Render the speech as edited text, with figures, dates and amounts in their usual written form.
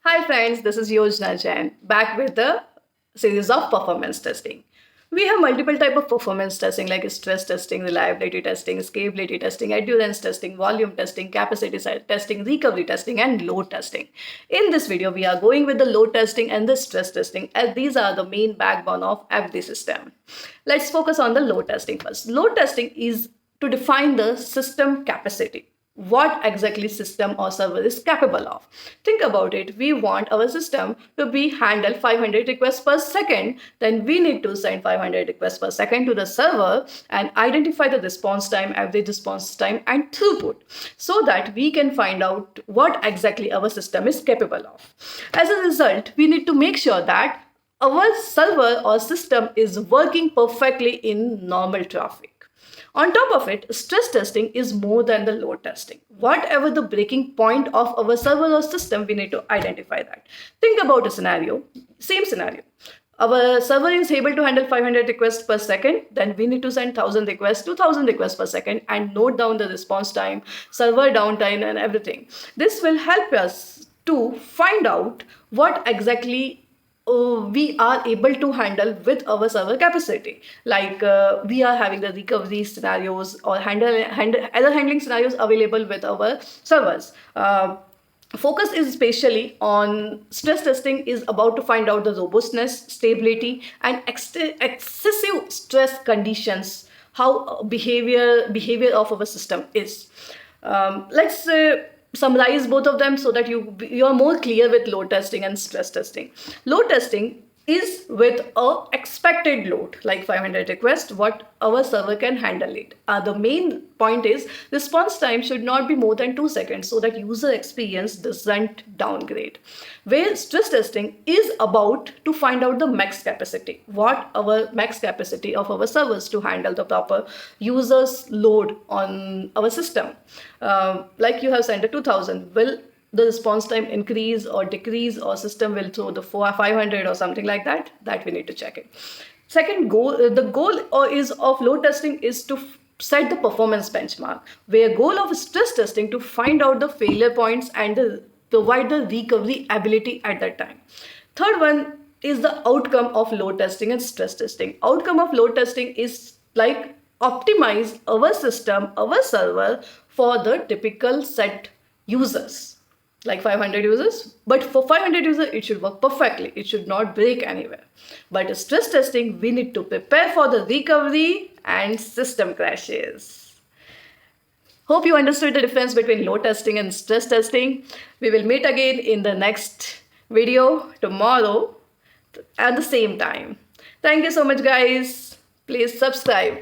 Hi friends, this is Yojna Jain back with the series of performance testing. We have multiple type of performance testing like stress testing, reliability testing, scalability testing, endurance testing, volume testing, capacity testing, recovery testing, and load testing. In this video, we are going with the load testing and the stress testing as these are the main backbone of every system. Let's focus on the load testing first. Load testing is to define the system capacity, what exactly system or server is capable of. Think about it. We want our system to be handle 500 requests per second. Then we need to send 500 requests per second to the server and identify the response time, average response time, and throughput so that we can find out what exactly our system is capable of. As a result, we need to make sure that our server or system is working perfectly in normal traffic. On top of it, stress testing is more than the load testing. Whatever the breaking point of our server or system, we need to identify that. Think about a scenario, same scenario. Our server is able to handle 500 requests per second, then we need to send 1000 requests, 2000 requests per second, and note down the response time, server downtime, and everything. This will help us to find out what exactly we are able to handle with our server capacity. Like we are having the recovery scenarios or other handling scenarios available with our servers. Focus is especially on stress testing is about to find out the robustness, stability, and excessive stress conditions, how behavior of our system is. Let's summarize both of them so that you are more clear with load testing and stress testing. Load testing is with a expected load like 500 requests what our server can handle it. The main point is response time should not be more than 2 seconds so that user experience doesn't downgrade. Where stress testing is about to find out the max capacity, what our max capacity of our servers to handle the proper users load on our system. Like you have sent a 2000, will the response time increase or decrease, or system will throw the 500 or something like that? That we need to check it. Second goal, the goal is of load testing is to set the performance benchmark, where goal of stress testing to find out the failure points and provide the recovery ability at that time. Third one is the outcome of load testing and stress testing. Outcome of load testing is like optimize our system, our server for the typical set users like 500 users, but for 500 users it should work perfectly, it should not break anywhere. But stress testing, we need to prepare for the recovery and system crashes. Hope you understood the difference between load testing and stress testing. We will meet again in the next video tomorrow at the same time. Thank you so much guys. Please subscribe.